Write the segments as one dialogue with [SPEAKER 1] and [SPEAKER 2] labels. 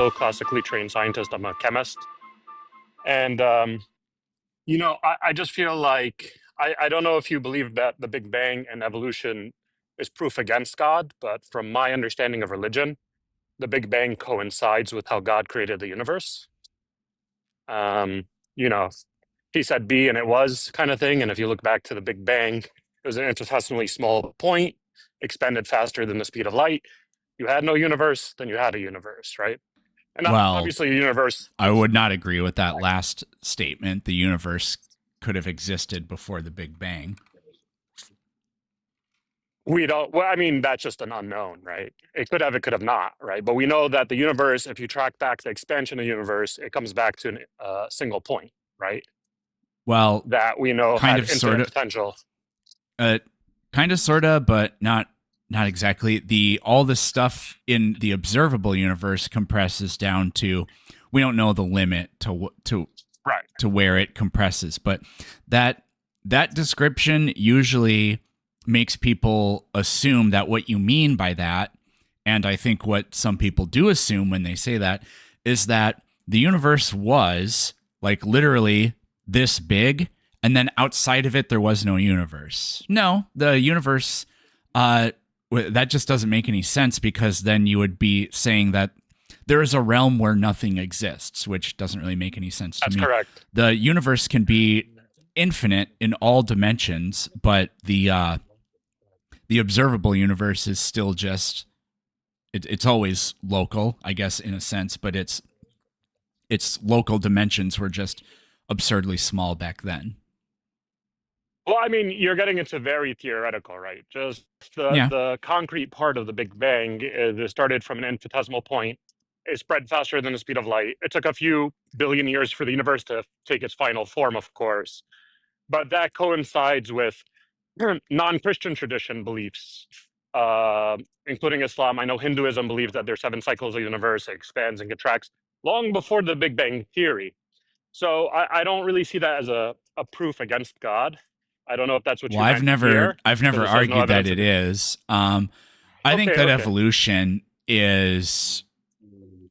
[SPEAKER 1] no classically trained scientist. I'm a chemist. And, I just feel like I don't know if you believe that the Big Bang and evolution is proof against God, but from my understanding of religion, the Big Bang coincides with how God created the universe. Um, you know, he said be and it was kind of thing. And if you look back to the Big Bang, it was an infinitesimally small point, expanded faster than the speed of light. You had no universe, then you had a universe, right? And
[SPEAKER 2] Well,
[SPEAKER 1] obviously, the universe
[SPEAKER 2] I would not agree with that last statement. The universe could have existed before the Big Bang.
[SPEAKER 1] we don't. Well, I mean, that's just an unknown, right? It could have not, right? But we know that the universe, if you track back the expansion of the universe, it comes back to a single point, right?
[SPEAKER 2] Well,
[SPEAKER 1] That we know
[SPEAKER 2] kind
[SPEAKER 1] had
[SPEAKER 2] of, sort
[SPEAKER 1] infinite
[SPEAKER 2] of,
[SPEAKER 1] potential.
[SPEAKER 2] uh, kind of, sort of, but not exactly. All the stuff in the observable universe compresses down to, we don't know the limit
[SPEAKER 1] Right.
[SPEAKER 2] to where it compresses, but that description usually makes people assume that what you mean by that, and I think what some people do assume when they say that, is that the universe was like literally this big, and then outside of it there was no universe. No, the universe, that just doesn't make any sense, because then you would be saying that there is a realm where nothing exists, which doesn't really make any sense to
[SPEAKER 1] That's
[SPEAKER 2] me.
[SPEAKER 1] correct.
[SPEAKER 2] The universe can be infinite in all dimensions, but the observable universe is still just, it's always local, I guess, in a sense, but its local dimensions were just absurdly small back then.
[SPEAKER 1] Well, I mean, you're getting into very theoretical, right? Just
[SPEAKER 2] Yeah.
[SPEAKER 1] the concrete part of the Big Bang is it started from an infinitesimal point. It spread faster than the speed of light. It took a few billion years for the universe to take its final form, of course, but that coincides with non-Christian tradition beliefs, including Islam. I know Hinduism believes that there's 7 cycles of the universe, it expands and contracts long before the Big Bang theory. So I don't really see that as a proof against God. I don't know if that's what
[SPEAKER 2] Well,
[SPEAKER 1] you
[SPEAKER 2] I've
[SPEAKER 1] meant
[SPEAKER 2] never
[SPEAKER 1] here,
[SPEAKER 2] I've
[SPEAKER 1] because
[SPEAKER 2] never
[SPEAKER 1] it says no
[SPEAKER 2] argued that
[SPEAKER 1] evidence
[SPEAKER 2] it
[SPEAKER 1] of it.
[SPEAKER 2] is. I think
[SPEAKER 1] Okay,
[SPEAKER 2] that
[SPEAKER 1] okay.
[SPEAKER 2] evolution is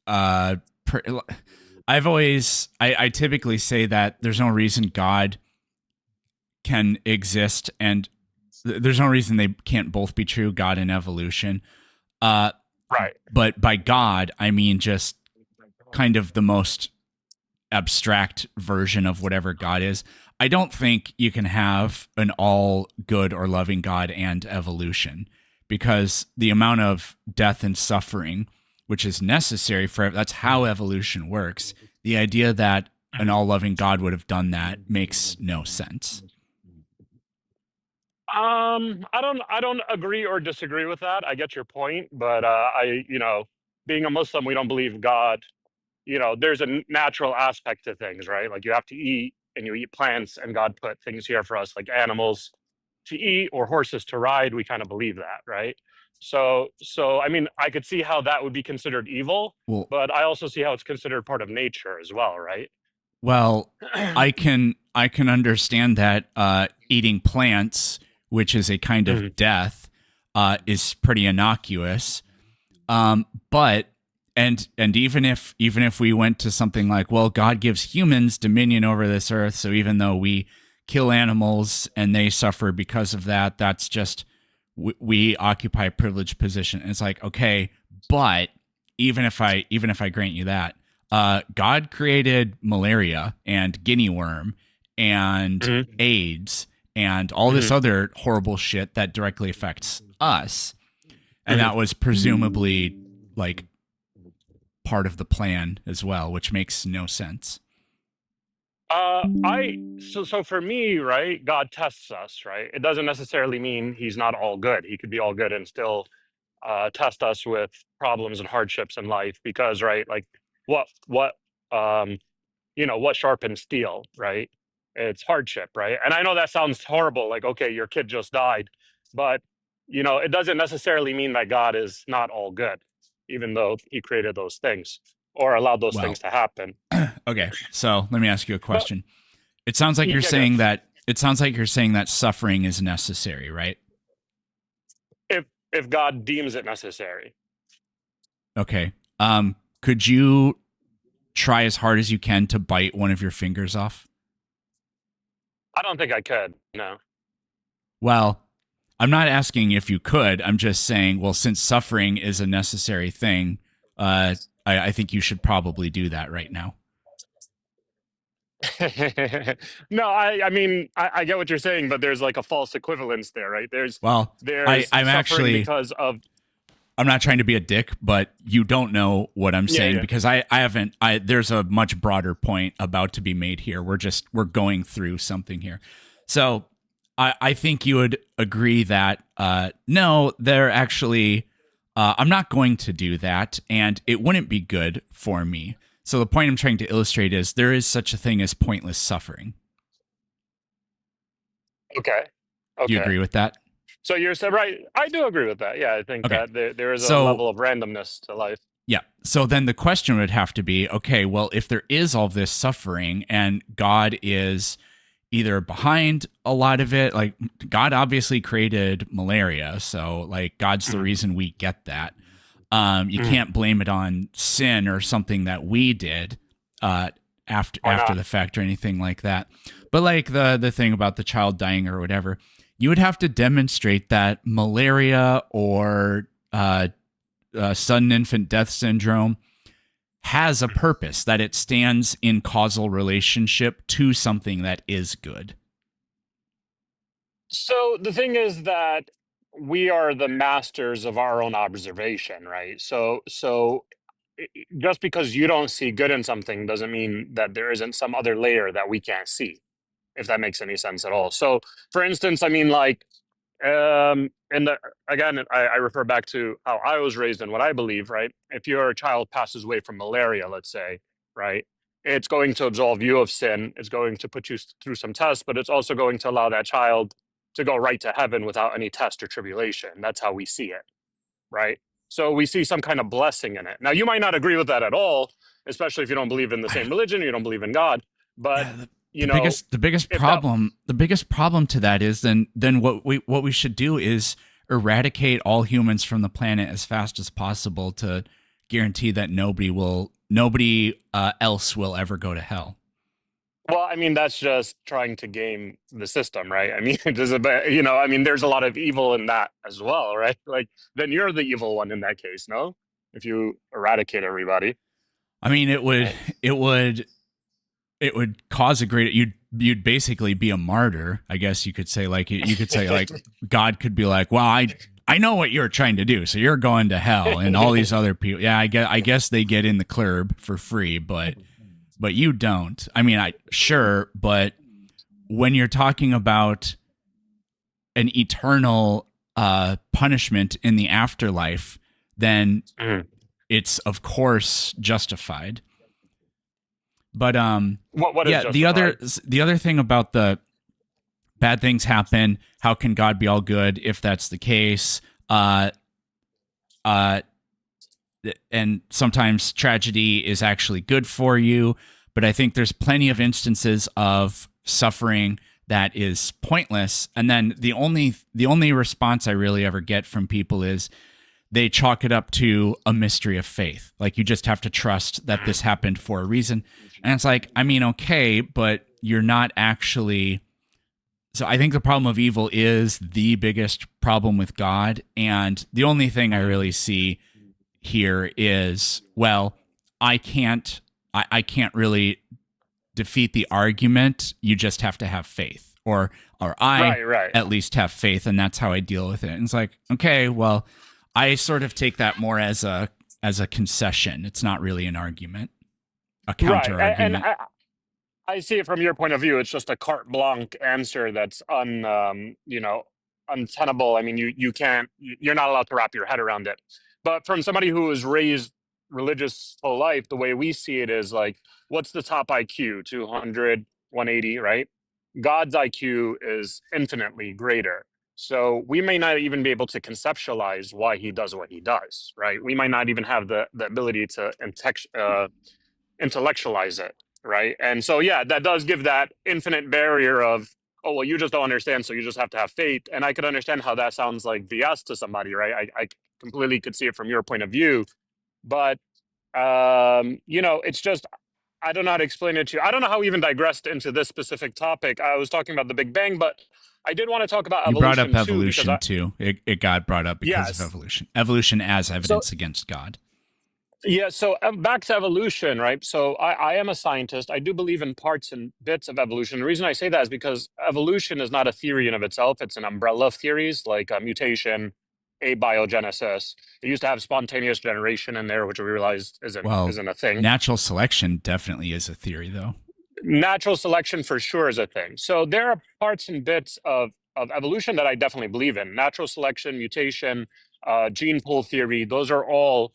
[SPEAKER 2] uh per, I typically say that there's no reason God can exist, and there's no reason they can't both be true, God and evolution. Uh
[SPEAKER 1] Right.
[SPEAKER 2] but by God, I mean just kind of the most abstract version of whatever God is. I don't think you can have an all good or loving God and evolution, because the amount of death and suffering which is necessary for, that's how evolution works. The idea that an all loving God would have done that makes no sense.
[SPEAKER 1] I don't agree or disagree with that. I get your point, but being a Muslim, we don't believe God. There's a natural aspect to things, right? Like you have to eat and you eat plants, and God put things here for us, like animals to eat or horses to ride. We kind of believe that, right? So I mean, I could see how that would be considered evil,
[SPEAKER 2] Well,
[SPEAKER 1] but I also see how it's considered part of nature as well, right?
[SPEAKER 2] well, I can understand that eating plants, which is a kind of
[SPEAKER 1] Mhm.
[SPEAKER 2] death, is pretty innocuous. But and even if we went to something like, well, God gives humans dominion over this earth, so even though we kill animals and they suffer because of that, that's just, we occupy a privileged position. And it's like, okay, but even if I grant you that, God created malaria and guinea worm and
[SPEAKER 1] Mhm.
[SPEAKER 2] AIDS and all this
[SPEAKER 1] Mhm.
[SPEAKER 2] other horrible shit that directly affects us, and
[SPEAKER 1] Mhm.
[SPEAKER 2] that was presumably like part of the plan as well, which makes no sense.
[SPEAKER 1] So for me, right, God tests us, right? It doesn't necessarily mean he's not all good. He could be all good and still test us with problems and hardships in life, because, right, like what what sharpens steel, right? It's hardship, right? And I know that sounds horrible, like, okay, your kid just died, but it doesn't necessarily mean that God is not all good, even though he created those things or allowed those things
[SPEAKER 2] Well,
[SPEAKER 1] to happen.
[SPEAKER 2] okay, so let me ask you a
[SPEAKER 1] But
[SPEAKER 2] question. It sounds like you're
[SPEAKER 1] yeah,
[SPEAKER 2] saying that suffering is necessary, right?
[SPEAKER 1] if God deems it necessary.
[SPEAKER 2] Okay. Could you try as hard as you can to bite one of your fingers off?
[SPEAKER 1] I don't think I could. No.
[SPEAKER 2] Well, I'm not asking if you could. I'm just saying, well, since suffering is a necessary thing, uh, I think you should probably do that right now.
[SPEAKER 1] No, I mean, I get what you're saying, but there's like a false equivalence there, right?
[SPEAKER 2] Well,
[SPEAKER 1] There's
[SPEAKER 2] I'm
[SPEAKER 1] suffering
[SPEAKER 2] actually,
[SPEAKER 1] because of
[SPEAKER 2] I'm not trying to be a dick, but you don't know what I'm
[SPEAKER 1] yeah,
[SPEAKER 2] saying
[SPEAKER 1] yeah.
[SPEAKER 2] because I haven't, there's a much broader point about to be made here. We're going through something here. So I think you would agree that, no, they're actually, I'm not going to do that and it wouldn't be good for me. So the point I'm trying to illustrate is there is such a thing as pointless suffering.
[SPEAKER 1] Okay.
[SPEAKER 2] Do you
[SPEAKER 1] Okay.
[SPEAKER 2] agree with that?
[SPEAKER 1] So you're so right. I do agree with that. Yeah, I think
[SPEAKER 2] Okay.
[SPEAKER 1] that there is a
[SPEAKER 2] So
[SPEAKER 1] level of randomness to life.
[SPEAKER 2] yeah. So then the question would have to be, okay, well, if there is all this suffering and God is either behind a lot of it, like God obviously created malaria, so like God's the
[SPEAKER 1] Mhm.
[SPEAKER 2] reason we get that. You
[SPEAKER 1] Mhm.
[SPEAKER 2] can't blame it on sin or something that we did uh,
[SPEAKER 1] Why
[SPEAKER 2] after
[SPEAKER 1] not?
[SPEAKER 2] the fact or anything like that. But like the thing about the child dying or whatever, you would have to demonstrate that malaria or sudden infant death syndrome has a purpose, that it stands in causal relationship to something that is good.
[SPEAKER 1] So the thing is that we are the masters of our own observation, right? Just because you don't see good in something doesn't mean that there isn't some other layer that we can't see, if that makes any sense at all. So, for instance, I mean, like, and again, I refer back to how I was raised and what I believe, right? If your child passes away from malaria, let's say, right, it's going to absolve you of sin. It's going to put you through some tests, but it's also going to allow that child to go right to heaven without any test or tribulation. That's how we see it, right? So we see some kind of blessing in it. Now, you might not agree with that at all, especially if you don't believe in the same religion, you don't believe in God. But
[SPEAKER 2] Yeah,
[SPEAKER 1] you know,
[SPEAKER 2] the biggest
[SPEAKER 1] if that
[SPEAKER 2] problem to that is then what we should do is eradicate all humans from the planet as fast as possible to guarantee that nobody else will ever go to hell.
[SPEAKER 1] well, I mean, that's just trying to game the system, right? I mean, there's a bit, I mean, there's a lot of evil in that as well, right? Like, then you're the evil one in that case, no? If you eradicate everybody,
[SPEAKER 2] I mean,
[SPEAKER 1] right?
[SPEAKER 2] it would it would cause a great you'd basically be a martyr, I guess you could say. Like you could say like God could be like, well, I know what you're trying to do, so you're going to hell, and all these other people, yeah, I guess they get in the club for free, but you don't. I mean, I sure, but when you're talking about an eternal punishment in the afterlife, then
[SPEAKER 1] Mhm.
[SPEAKER 2] it's of course justified. But
[SPEAKER 1] What is
[SPEAKER 2] yeah,
[SPEAKER 1] justified?
[SPEAKER 2] the other thing about the bad things happen, how can God be all good if that's the case? Uh and sometimes tragedy is actually good for you, but I think there's plenty of instances of suffering that is pointless, and then the only response I really ever get from people is they chalk it up to a mystery of faith. Like you just have to trust that this happened for a reason. And it's like, I mean, okay, but you're not actually. So I think the problem of evil is the biggest problem with God. And the only thing I really see here is, well, I can't really defeat the argument. You just have to have faith. Or I
[SPEAKER 1] Right, right.
[SPEAKER 2] at least have faith, and that's how I deal with it. And it's like, okay, well, I sort of take that more as a concession. It's not really an argument, a
[SPEAKER 1] Right.
[SPEAKER 2] counter
[SPEAKER 1] And
[SPEAKER 2] argument.
[SPEAKER 1] I see it from your point of view. It's just a carte blanche answer that's untenable. I mean, you can't, you're not allowed to wrap your head around it. But from somebody who was raised religious whole life, the way we see it is like, what's the top IQ? 200, 180, right? God's IQ is infinitely greater. So we may not even be able to conceptualize why he does what he does, right? We might not even have the ability to intellectualize it, right? And so, yeah, that does give that infinite barrier of, oh, well, you just don't understand, so you just have to have faith. And I could understand how that sounds like BS to somebody, right? I completely could see it from your point of view. But It's just I don't know how to explain it to you. I don't know how we even digressed into this specific topic. I was talking about the Big Bang, but I did want to talk about
[SPEAKER 2] You brought up
[SPEAKER 1] evolution too, because
[SPEAKER 2] evolution too. It got brought up because of
[SPEAKER 1] yes.
[SPEAKER 2] evolution. Evolution as
[SPEAKER 1] So
[SPEAKER 2] evidence against God.
[SPEAKER 1] yeah, so back to evolution, right? So I am a scientist. I do believe in parts and bits of evolution. The reason I say that is because evolution is not a theory in of itself. It's an umbrella of theories like mutation, abiogenesis. It used to have spontaneous generation in there, which we realized
[SPEAKER 2] Well,
[SPEAKER 1] isn't a thing.
[SPEAKER 2] natural selection definitely is a theory, though.
[SPEAKER 1] Natural selection for sure is a thing. So there are parts and bits of evolution that I definitely believe in. Natural selection, mutation, gene pool theory, those are all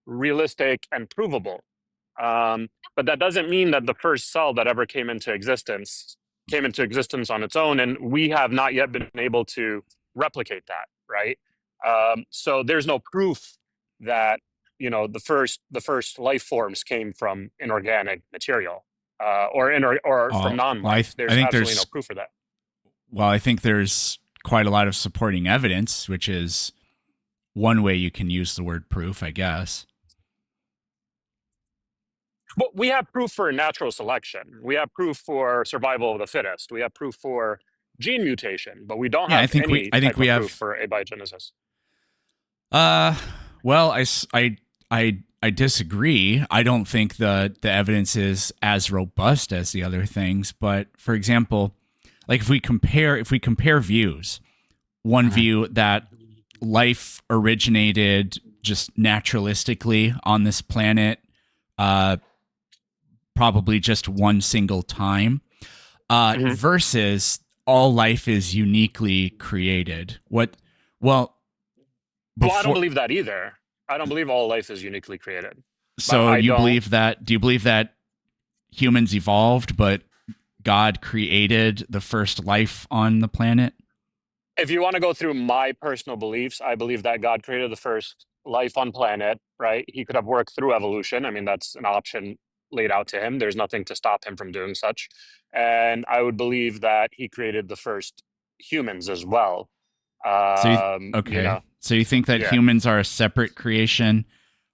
[SPEAKER 1] realistic and provable. But that doesn't mean that the first cell that ever came into existence on its own, and we have not yet been able to replicate that, right? So there's no proof that the first life forms came from inorganic material or from
[SPEAKER 2] Well, I,
[SPEAKER 1] non-life.
[SPEAKER 2] I
[SPEAKER 1] There's
[SPEAKER 2] think
[SPEAKER 1] absolutely no
[SPEAKER 2] there's
[SPEAKER 1] proof for that.
[SPEAKER 2] well, I think there's quite a lot of supporting evidence, which is one way you can use the word proof, I guess.
[SPEAKER 1] But we have proof for natural selection. We have proof for survival of the fittest. We have proof for gene mutation, but we don't
[SPEAKER 2] Yeah,
[SPEAKER 1] have any
[SPEAKER 2] I think
[SPEAKER 1] type
[SPEAKER 2] we
[SPEAKER 1] of proof
[SPEAKER 2] have.
[SPEAKER 1] for abiogenesis.
[SPEAKER 2] Uh, well, I disagree. I don't think the evidence is as robust as the other things. But for example, like if we compare views, one view that life originated just naturalistically on this planet, probably just one single time,
[SPEAKER 1] Mhm.
[SPEAKER 2] versus all life is uniquely created. What? Well,
[SPEAKER 1] Well, I don't
[SPEAKER 2] before.
[SPEAKER 1] believe that either. I don't believe all life is uniquely created. But
[SPEAKER 2] So
[SPEAKER 1] I
[SPEAKER 2] you
[SPEAKER 1] don't.
[SPEAKER 2] believe that? Do you believe that humans evolved, but God created the first life on the planet?
[SPEAKER 1] If you want to go through my personal beliefs, I believe that God created the first life on planet, right? He could have worked through evolution. I mean, that's an option laid out to him. There's nothing to stop him from doing such. And I would believe that he created the first humans as well.
[SPEAKER 2] So you,
[SPEAKER 1] Um, you
[SPEAKER 2] okay.
[SPEAKER 1] know,
[SPEAKER 2] So you think that
[SPEAKER 1] yeah.
[SPEAKER 2] humans are a separate creation?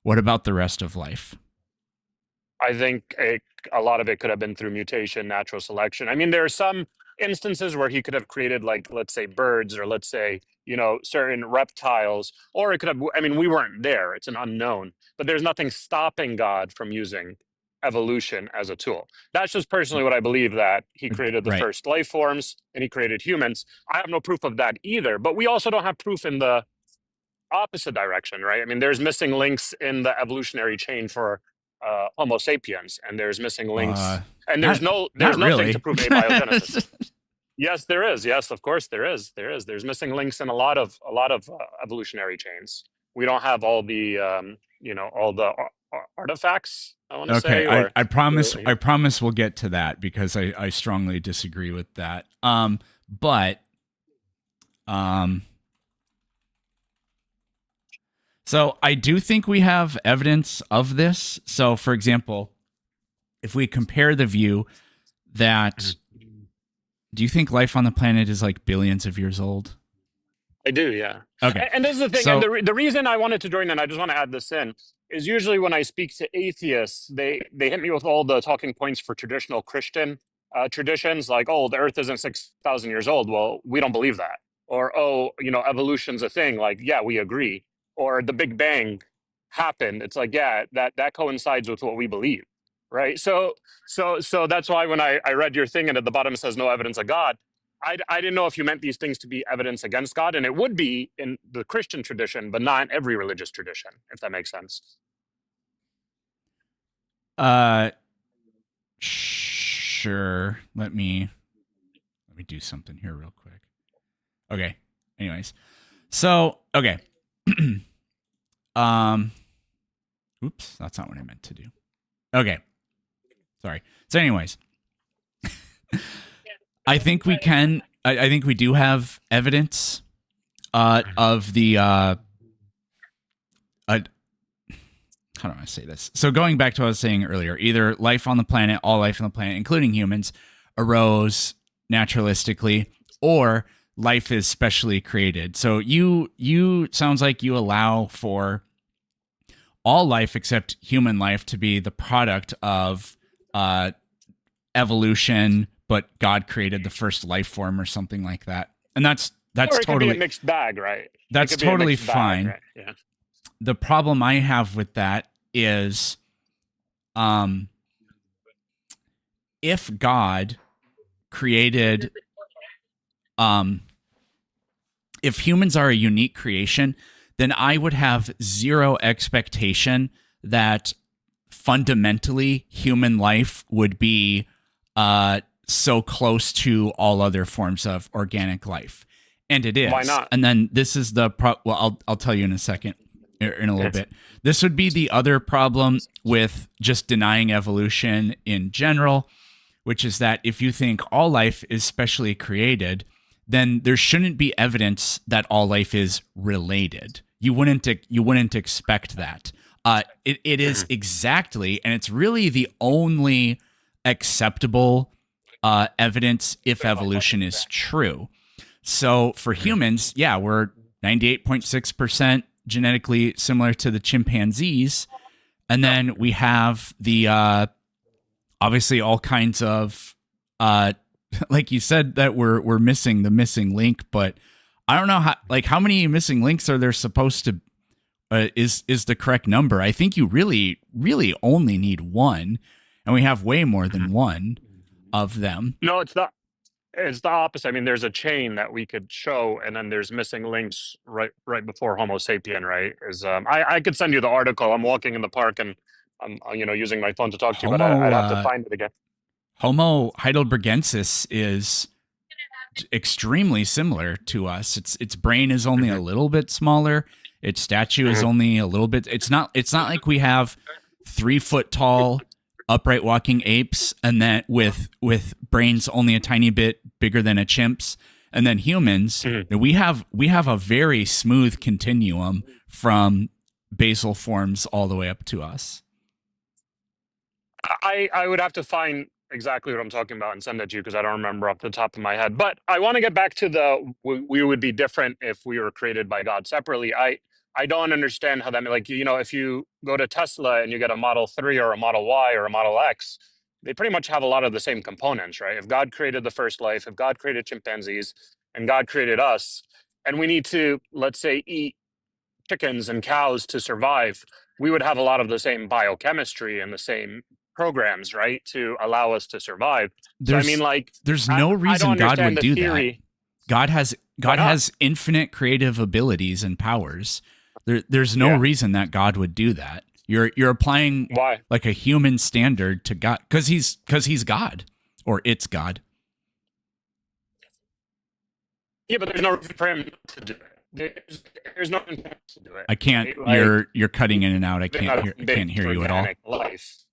[SPEAKER 2] What about the rest of life?
[SPEAKER 1] I think a lot of it could have been through mutation, natural selection. I mean, there are some instances where he could have created, like, let's say, birds, or let's say, certain reptiles, or it could have, I mean, we weren't there. It's an unknown, but there's nothing stopping God from using evolution as a tool. That's just personally what I believe, that he created the
[SPEAKER 2] Right.
[SPEAKER 1] first life forms and he created humans. I have no proof of that either, but we also don't have proof in the opposite direction, right? I mean, there's missing links in the evolutionary chain for Homo sapiens, and there's missing links, and
[SPEAKER 2] Not
[SPEAKER 1] there's
[SPEAKER 2] not
[SPEAKER 1] nothing to
[SPEAKER 2] really.
[SPEAKER 1] prove abiogenesis. Yes, there is. Yes, of course there is. There's missing links in a lot of evolutionary chains. We don't have all the artifacts, I want to
[SPEAKER 2] Okay,
[SPEAKER 1] say, or
[SPEAKER 2] I promise we'll get to that because I strongly disagree with that. But um so I do think we have evidence of this. So for example, if we compare the view that do you think life on the planet is like billions of years old?
[SPEAKER 1] I do, yeah.
[SPEAKER 2] Okay.
[SPEAKER 1] And this is the thing, and
[SPEAKER 2] So
[SPEAKER 1] the reason I wanted to join, and I just want to add this in, is usually when I speak to atheists, they hit me with all the talking points for traditional Christian traditions, like, oh, the Earth isn't 6,000 years old. Well, we don't believe that. Or, oh, evolution's a thing. Like, yeah, we agree. Or the Big Bang happened. It's like, yeah, that coincides with what we believe, right? So that's why when I read your thing and at the bottom it says no evidence of God, I didn't know if you meant these things to be evidence against God, and it would be in the Christian tradition, but not in every religious tradition, if that makes sense.
[SPEAKER 2] uh sure. Let me do something here real quick. Okay. Anyways. So, okay. um oops, that's not what I meant to do. Okay. Sorry. So anyways, I think we can I think we do have evidence of the how do I say this? So going back to what I was saying earlier, either life on the planet, all life on the planet, including humans, arose naturalistically, or life is specially created. So you sounds like you allow for all life except human life to be the product of uh, evolution, but God created the first life form or something like that. And
[SPEAKER 1] Or it could be a mixed bag, right? It
[SPEAKER 2] that's
[SPEAKER 1] could be a
[SPEAKER 2] totally
[SPEAKER 1] mixed bag,
[SPEAKER 2] fine.
[SPEAKER 1] right? Yeah.
[SPEAKER 2] The problem I have with that is um if God created um if humans are a unique creation, then I would have zero expectation that fundamentally human life would be so close to all other forms of organic life. And it
[SPEAKER 1] Why
[SPEAKER 2] is.
[SPEAKER 1] not?
[SPEAKER 2] And then this is the well, I'll tell you in a second, in a little bit. This would be the other problem with just denying evolution in general, which is that if you think all life is specially created, then there shouldn't be evidence that all life is related. You wouldn't expect that. It is exactly, and it's really the only acceptable evidence if evolution is true. So for humans, yeah, we're 98.6% genetically similar to the chimpanzees, and then we have the obviously all kinds of like you said that we're missing the missing link, but I don't know how many missing links are there supposed to is the correct number. I think you really only need one, and we have way more than one of them.
[SPEAKER 1] No, it's not. It's the opposite. I mean, there's a chain that we could show, and then there's missing links right before Homo sapien. Right? I could send you the article. I'm walking in the park, and I'm using my phone to talk to you, but
[SPEAKER 2] Homo
[SPEAKER 1] I'd have to find it again.
[SPEAKER 2] Homo heidelbergensis is extremely similar to us. Its brain is only a little bit smaller. Its statue is only a little bit. It's not like we have 3 foot tall upright walking apes and then with brains only a tiny bit bigger than a chimp's, and then humans. We have a very smooth continuum from basal forms all the way up to us.
[SPEAKER 1] I would have to find exactly what I'm talking about and send it to you because I don't remember off the top of my head. But I want to get back to we would be different if we were created by God separately. I don't understand how that, like, if you go to Tesla and you get a Model 3 or a Model Y or a Model X, they pretty much have a lot of the same components, right? If God created the first life, if God created chimpanzees and God created us, and we need to, let's say, eat chickens and cows to survive, we would have a lot of the same biochemistry and the same programs, right, to allow us to survive. So I mean, like,
[SPEAKER 2] there's no reason God would do
[SPEAKER 1] theory.
[SPEAKER 2] that. God has infinite creative abilities and powers. There's no reason that God would do that. You're applying
[SPEAKER 1] Why?
[SPEAKER 2] like a human standard to God because he's God, or it's God.
[SPEAKER 1] Yeah, but there's no reason for him to do it. There's no reason to do it.
[SPEAKER 2] I can't.
[SPEAKER 1] Right?
[SPEAKER 2] You're cutting in and out. I can't hear you at all.
[SPEAKER 1] Life.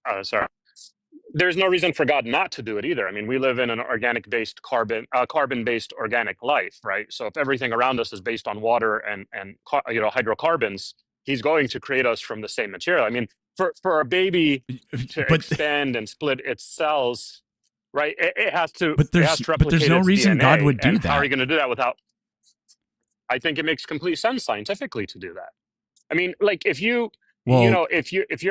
[SPEAKER 1] Oh, sorry. There's no reason for God not to do it either. I mean, we live in an organic-based carbon-based organic life, right? So if everything around us is based on water and hydrocarbons, He's going to create us from the same material. I mean, for a baby to expand and split its cells, right? It has to.
[SPEAKER 2] But there's no reason
[SPEAKER 1] DNA,
[SPEAKER 2] God would do that.
[SPEAKER 1] How are you going to do that without? I think it makes complete sense scientifically to do that. I mean, like if you're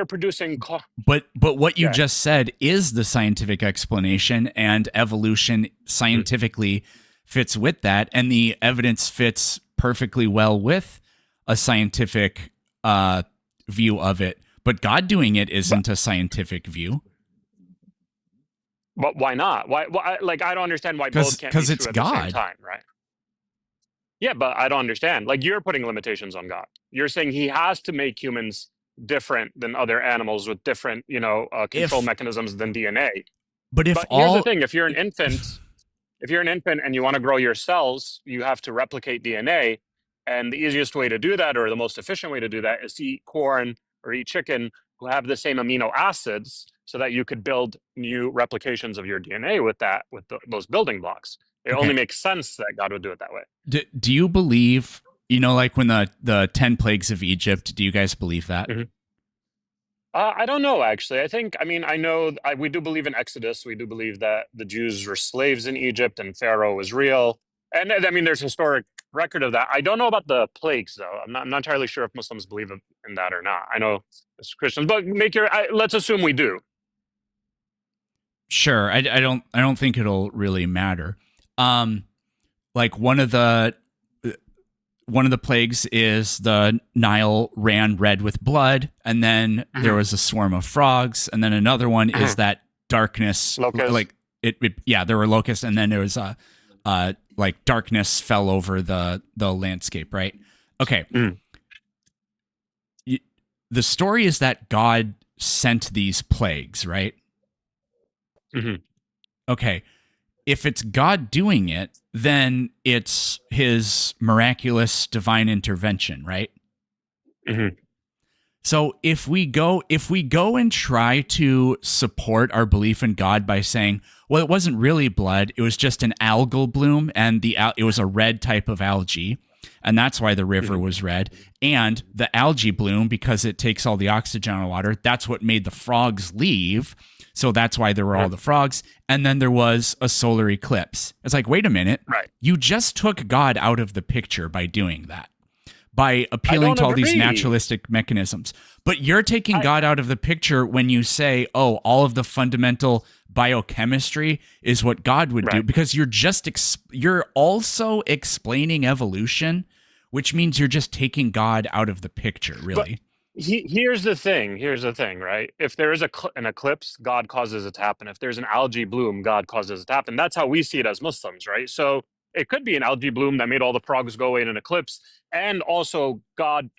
[SPEAKER 1] producing,
[SPEAKER 2] but what you just said is the scientific explanation, and evolution scientifically fits with that, and the evidence fits perfectly well with a scientific view of it. But God doing it isn't a scientific view.
[SPEAKER 1] But why not? Why? Like, I don't understand why both can't be true
[SPEAKER 2] it's
[SPEAKER 1] at
[SPEAKER 2] God.
[SPEAKER 1] the same time, right? Yeah, but I don't understand. Like, you're putting limitations on God. You're saying He has to make humans different than other animals with different, control mechanisms than DNA.
[SPEAKER 2] But
[SPEAKER 1] here's the thing: if you're an infant and you want to grow your cells, you have to replicate DNA. And the easiest way to do that, or the most efficient way to do that, is to eat corn or eat chicken who have the same amino acids, so that you could build new replications of your DNA with those building blocks. It only makes sense that God would do it that way.
[SPEAKER 2] Do you believe, like when the 10 plagues of Egypt, do you guys believe that?
[SPEAKER 1] Mm-hmm. I don't know, actually. I know we do believe in Exodus. We do believe that the Jews were slaves in Egypt and Pharaoh was real. And I mean, there's historic record of that. I don't know about the plagues, though. I'm not entirely sure if Muslims believe in that or not. I know it's Christians, but let's assume we do.
[SPEAKER 2] Sure, I don't think it'll really matter. Um, like one of the plagues is the Nile ran red with blood, and then there
[SPEAKER 1] Hmm.
[SPEAKER 2] was a swarm of frogs, and then another one
[SPEAKER 1] Hmm.
[SPEAKER 2] is that darkness,
[SPEAKER 1] Locust.
[SPEAKER 2] like yeah, there were locusts, and then there was a like darkness fell over the landscape, right? Okay,
[SPEAKER 1] Mm.
[SPEAKER 2] the story is that God sent these plagues, right?
[SPEAKER 1] Hmm.
[SPEAKER 2] Okay, if it's God doing it, then it's his miraculous divine intervention, right?
[SPEAKER 1] Hmm.
[SPEAKER 2] So if we go and try to support our belief in God by saying, well, it wasn't really blood, it was just an algal bloom, and it was a red type of algae, and that's why the river
[SPEAKER 1] Hmm.
[SPEAKER 2] was red, and the algae bloom because it takes all the oxygen out of water, that's what made the frogs leave. So that's why there were all the frogs, and then there was a solar eclipse. It's like, wait a minute,
[SPEAKER 1] Right.
[SPEAKER 2] you just took God out of the picture by doing that, by
[SPEAKER 1] I
[SPEAKER 2] appealing
[SPEAKER 1] don't
[SPEAKER 2] to all these
[SPEAKER 1] agree.
[SPEAKER 2] naturalistic mechanisms. But you're taking
[SPEAKER 1] I
[SPEAKER 2] God out of the picture when you say, oh, all of the fundamental biochemistry is what God would do,
[SPEAKER 1] right.
[SPEAKER 2] because you're also explaining evolution, which means you're just taking God out of the picture,
[SPEAKER 1] But
[SPEAKER 2] really.
[SPEAKER 1] here's the thing. Here's the thing, right? If there is an eclipse, God causes it to happen. If there's an algae bloom, God causes it to happen. That's how we see it as Muslims, right? So it could be an algae bloom that made all the frogs go away in an eclipse, and also God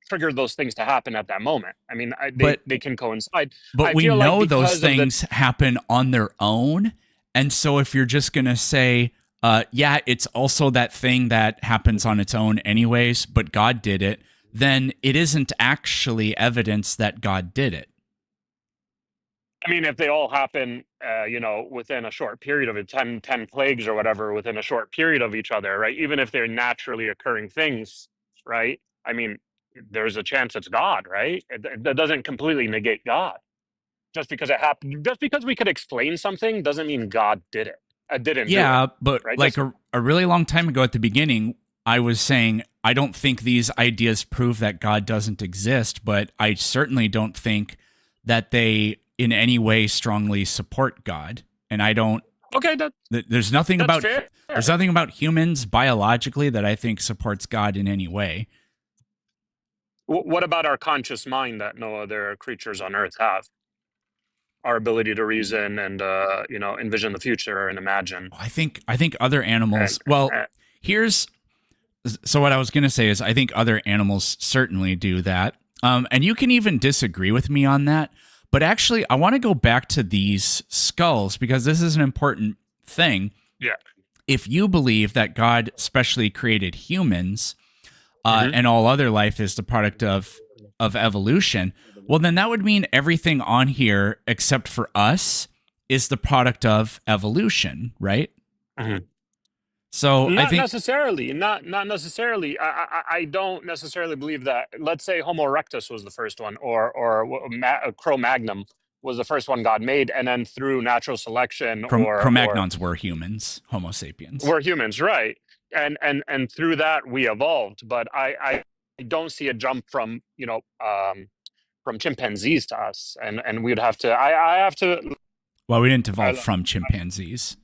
[SPEAKER 1] triggered those things to happen at that moment. I mean,
[SPEAKER 2] But
[SPEAKER 1] they can coincide.
[SPEAKER 2] but
[SPEAKER 1] I
[SPEAKER 2] we
[SPEAKER 1] feel like
[SPEAKER 2] know those
[SPEAKER 1] because of the
[SPEAKER 2] things happen on their own. And so if you're just going to say, yeah, it's also that thing that happens on its own, anyways, but God did it, then it isn't actually evidence that God did it.
[SPEAKER 1] I mean, if they all happen, within a short period of it, 10 plagues or whatever, within a short period of each other, right? Even if they're naturally occurring things, right? I mean, there's a chance it's God, right? That doesn't completely negate God. Just because it happened, just because we could explain something doesn't mean God did it. Didn't do it,
[SPEAKER 2] Yeah, but
[SPEAKER 1] right?
[SPEAKER 2] like a really long time ago at the beginning, I was saying, I don't think these ideas prove that God doesn't exist, but I certainly don't think that they in any way strongly support God. And I don't
[SPEAKER 1] Okay,
[SPEAKER 2] there's nothing
[SPEAKER 1] that's
[SPEAKER 2] about
[SPEAKER 1] fair.
[SPEAKER 2] there's nothing about humans biologically that I think supports God in any way.
[SPEAKER 1] What about our conscious mind that no other creatures on Earth have? Our ability to reason and envision the future and imagine.
[SPEAKER 2] I think other
[SPEAKER 1] And
[SPEAKER 2] animals, well, here's so what I was going to say is I think other animals certainly do that. And you can even disagree with me on that, but actually I want to go back to these skulls because this is an important thing.
[SPEAKER 1] yeah.
[SPEAKER 2] If you believe that God specially created humans,
[SPEAKER 1] Hmm.
[SPEAKER 2] and all other life is the product of evolution, well, then that would mean everything on here except for us is the product of evolution, right?
[SPEAKER 1] Hmm.
[SPEAKER 2] So I
[SPEAKER 1] Not
[SPEAKER 2] think,
[SPEAKER 1] necessarily. Not necessarily. I don't necessarily believe that. Let's say Homo erectus was the first one, or Cro-Magnon was the first one God made, and then through natural selection, or
[SPEAKER 2] Cro-Magnons were humans, Homo sapiens.
[SPEAKER 1] we're humans, right? And through that we evolved. But I don't see a jump from chimpanzees to us, and we'd have to. I have to.
[SPEAKER 2] Well, we didn't evolve
[SPEAKER 1] I,
[SPEAKER 2] from chimpanzees.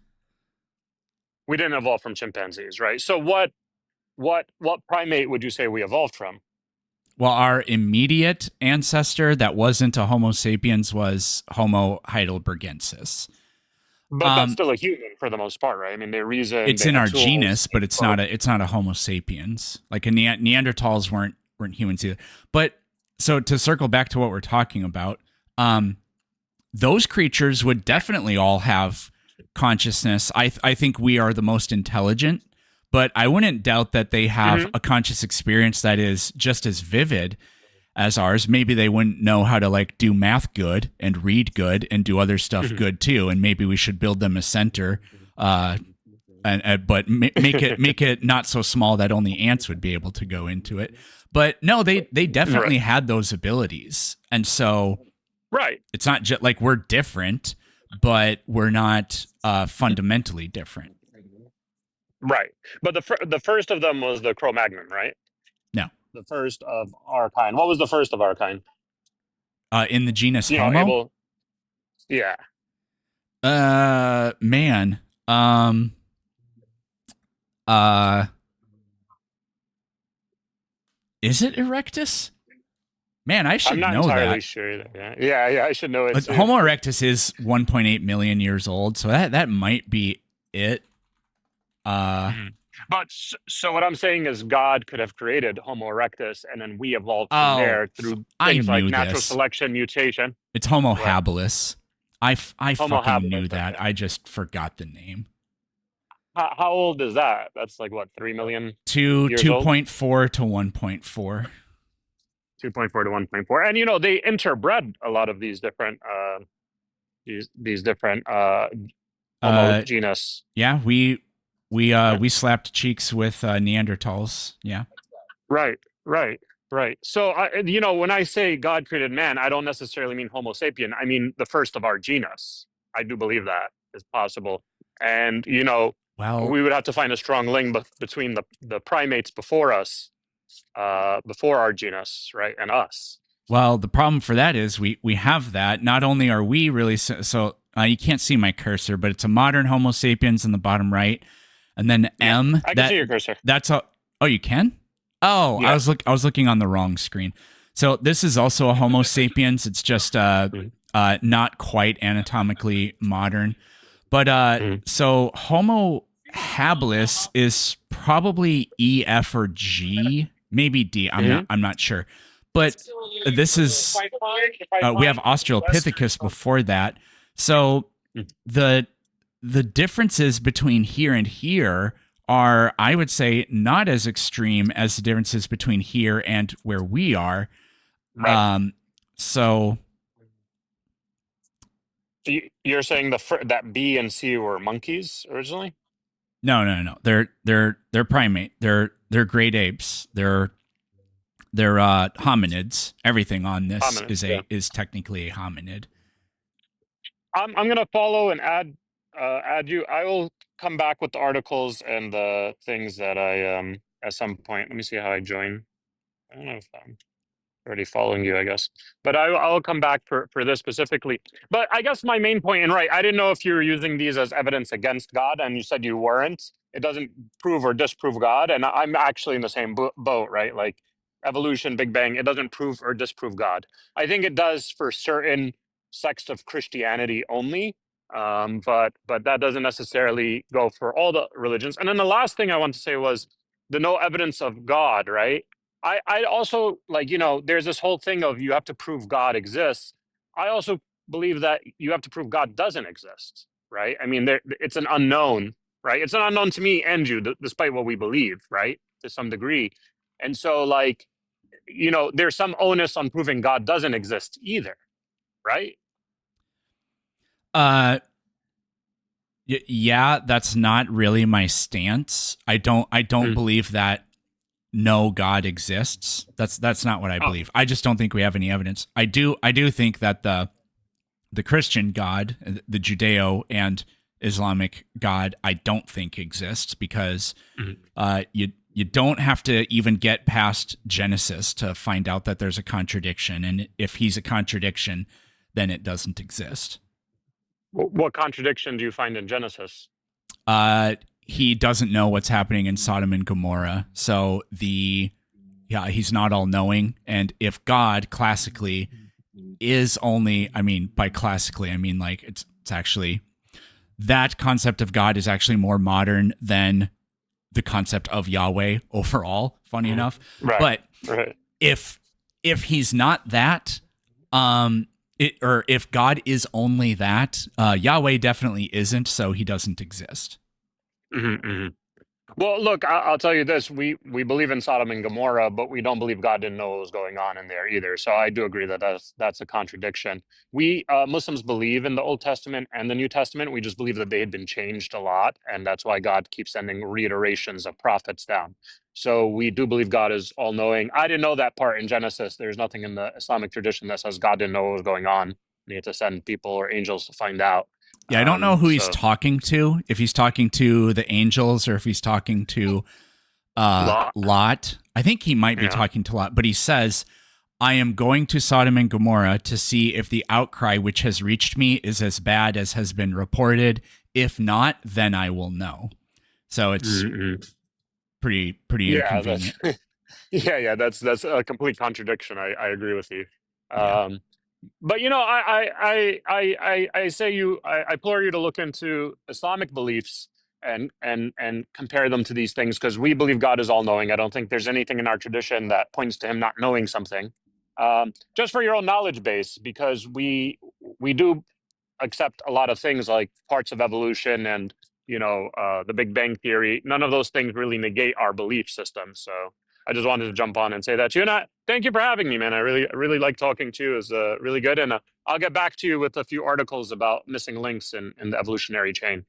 [SPEAKER 1] we didn't evolve from chimpanzees, right? So what primate would you say we evolved from?
[SPEAKER 2] Well, our immediate ancestor that wasn't a Homo sapiens was Homo heidelbergensis.
[SPEAKER 1] But that's
[SPEAKER 2] Um,
[SPEAKER 1] still a human for the most part, right? I mean, they reason,
[SPEAKER 2] it's
[SPEAKER 1] they
[SPEAKER 2] in
[SPEAKER 1] have
[SPEAKER 2] our
[SPEAKER 1] tools,
[SPEAKER 2] genus, but it's not a Homo sapiens. Like Neanderthals weren't humans either. But so to circle back to what we're talking about, those creatures would definitely all have consciousness. I think we are the most intelligent, but I wouldn't doubt that they have
[SPEAKER 1] Mhm.
[SPEAKER 2] a conscious experience that is just as vivid as ours. Maybe they wouldn't know how to like do math good and read good and do other stuff
[SPEAKER 1] Mhm.
[SPEAKER 2] good too. And maybe we should build them a center, but make it not so small that only ants would be able to go into it. But no, they
[SPEAKER 1] Right.
[SPEAKER 2] definitely had those abilities, and so
[SPEAKER 1] Right.
[SPEAKER 2] it's not just like we're different, but we're not fundamentally different.
[SPEAKER 1] Right. But the first of them was the Cro-Magnon, right?
[SPEAKER 2] No.
[SPEAKER 1] The first of our kind. What was the first of our kind?
[SPEAKER 2] In the genus
[SPEAKER 1] You know,
[SPEAKER 2] Homo?
[SPEAKER 1] able. Yeah.
[SPEAKER 2] Man. Uh, is it Erectus? Man, I
[SPEAKER 1] I'm
[SPEAKER 2] should
[SPEAKER 1] not
[SPEAKER 2] know
[SPEAKER 1] entirely
[SPEAKER 2] that.
[SPEAKER 1] sure. Yeah. Yeah. Yeah. I should know it too.
[SPEAKER 2] Homo erectus is 1.8 million years old, so that might be it. Uh,
[SPEAKER 1] Mhm. But so what I'm saying is God could have created Homo erectus, and then we evolved from
[SPEAKER 2] oh,
[SPEAKER 1] there through
[SPEAKER 2] I
[SPEAKER 1] things like
[SPEAKER 2] knew
[SPEAKER 1] natural
[SPEAKER 2] this.
[SPEAKER 1] selection, mutation.
[SPEAKER 2] It's Homo
[SPEAKER 1] What?
[SPEAKER 2] habilis. I
[SPEAKER 1] Homo
[SPEAKER 2] fucking knew
[SPEAKER 1] habilis.
[SPEAKER 2] that.
[SPEAKER 1] Okay.
[SPEAKER 2] I just forgot the name.
[SPEAKER 1] How old is that? That's like what, 3 million
[SPEAKER 2] Two
[SPEAKER 1] years
[SPEAKER 2] two
[SPEAKER 1] old?
[SPEAKER 2] point four to 1.4.
[SPEAKER 1] 2.4 to 1.4. And you know, they interbred a lot of these different Homo
[SPEAKER 2] Uh,
[SPEAKER 1] genus.
[SPEAKER 2] yeah,
[SPEAKER 1] Yeah.
[SPEAKER 2] we slapped cheeks with Neanderthals. Yeah.
[SPEAKER 1] Right, right, right. So you know, when I say God created man, I don't necessarily mean Homo sapien. I mean the first of our genus. I do believe that is possible. And you know,
[SPEAKER 2] Well,
[SPEAKER 1] we would have to find a strong link between the primates before us, before our genus, right, and us.
[SPEAKER 2] Well, the problem for that is we have that. Not only are we really you can't see my cursor, but it's a modern Homo sapiens in the bottom right, and then
[SPEAKER 1] Yeah,
[SPEAKER 2] M.
[SPEAKER 1] I can see your cursor.
[SPEAKER 2] That's a. Oh, you can. Oh,
[SPEAKER 1] Yeah.
[SPEAKER 2] I was looking on the wrong screen. So this is also a Homo sapiens. It's just
[SPEAKER 1] Mhm,
[SPEAKER 2] not quite anatomically modern, but
[SPEAKER 1] mhm,
[SPEAKER 2] so Homo habilis is probably E, F, or G, maybe D.
[SPEAKER 1] mhm.
[SPEAKER 2] I'm not sure, but this is we have Australopithecus before that. So the the differences between here and here are, I would say, not as extreme as the differences between here and where we are.
[SPEAKER 1] Right.
[SPEAKER 2] Um, so
[SPEAKER 1] So you're saying that B and C were monkeys originally?
[SPEAKER 2] no. They're primate. They're great apes. They're hominids. Everything on this
[SPEAKER 1] Hominids, yeah.
[SPEAKER 2] is technically a hominid.
[SPEAKER 1] I'm gonna follow and add you. I will come back with the articles and the things that I at some point. Let me see how I join. I don't know if I'm already following you, I guess. But I'll come back for this specifically. But I guess my main point, and right, I didn't know if you were using these as evidence against God, and you said you weren't. It doesn't prove or disprove God, and I'm actually in the same boat, right? Like evolution, Big Bang, it doesn't prove or disprove God. I think it does for certain sects of Christianity only, but that doesn't necessarily go for all the religions. And then the last thing I want to say was the no evidence of God, right? I also like, you know, there's this whole thing of you have to prove God exists. I also believe that you have to prove God doesn't exist, right? I mean, it's an unknown, right? It's an unknown to me and you, despite what we believe, right? To some degree. And so, like, you know, there's some onus on proving God doesn't exist either, right?
[SPEAKER 2] Uh, yeah, that's not really my stance. I don't
[SPEAKER 1] Mm.
[SPEAKER 2] believe that no God exists. That's not what I
[SPEAKER 1] Oh,
[SPEAKER 2] believe. I just don't think we have any evidence. I do think that the Christian God, the Judeo and Islamic God, I don't think exists because
[SPEAKER 1] mhm.
[SPEAKER 2] you don't have to even get past Genesis to find out that there's a contradiction, and if he's a contradiction, then it doesn't exist.
[SPEAKER 1] What contradiction do you find in Genesis?
[SPEAKER 2] He doesn't know what's happening in Sodom and Gomorrah, so he's not all knowing, and if God classically is only, I mean, by classically I mean like it's actually, that concept of God is actually more modern than the concept of Yahweh overall, funny
[SPEAKER 1] Mhm.
[SPEAKER 2] enough.
[SPEAKER 1] Right,
[SPEAKER 2] But
[SPEAKER 1] right.
[SPEAKER 2] if he's not that, or if God is only that, Yahweh definitely isn't, so he doesn't exist.
[SPEAKER 1] Hmm. Well, look, I'll tell you this: we believe in Sodom and Gomorrah, but we don't believe God didn't know what was going on in there either. So I do agree that that's a contradiction. We Muslims believe in the Old Testament and the New Testament. We just believe that they had been changed a lot, and that's why God keeps sending reiterations of prophets down. So we do believe God is all knowing. I didn't know that part in Genesis. There's nothing in the Islamic tradition that says God didn't know what was going on. You had to send people or angels to find out.
[SPEAKER 2] Yeah, I don't know who he's
[SPEAKER 1] So
[SPEAKER 2] talking to. If he's talking to the angels or if he's talking to
[SPEAKER 1] Lot,
[SPEAKER 2] Lot. I think he might be
[SPEAKER 1] yeah.
[SPEAKER 2] talking to Lot, but he says, I am going to Sodom and Gomorrah to see if the outcry which has reached me is as bad as has been reported. If not, then I will know. So it's
[SPEAKER 1] Mm-mm.
[SPEAKER 2] pretty
[SPEAKER 1] Yeah, that's
[SPEAKER 2] inconvenient.
[SPEAKER 1] yeah. That's a complete contradiction. I agree with you.
[SPEAKER 2] Yeah.
[SPEAKER 1] Um, but I say I implore you to look into Islamic beliefs and compare them to these things because we believe God is all knowing. I don't think there's anything in our tradition that points to him not knowing something. Just for your own knowledge base, because we do accept a lot of things like parts of evolution and the Big Bang theory. None of those things really negate our belief system. So I just wanted to jump on and say that to you. And thank you for having me, man. I really like talking to you. It was really good. And I'll get back to you with a few articles about missing links in the evolutionary chain.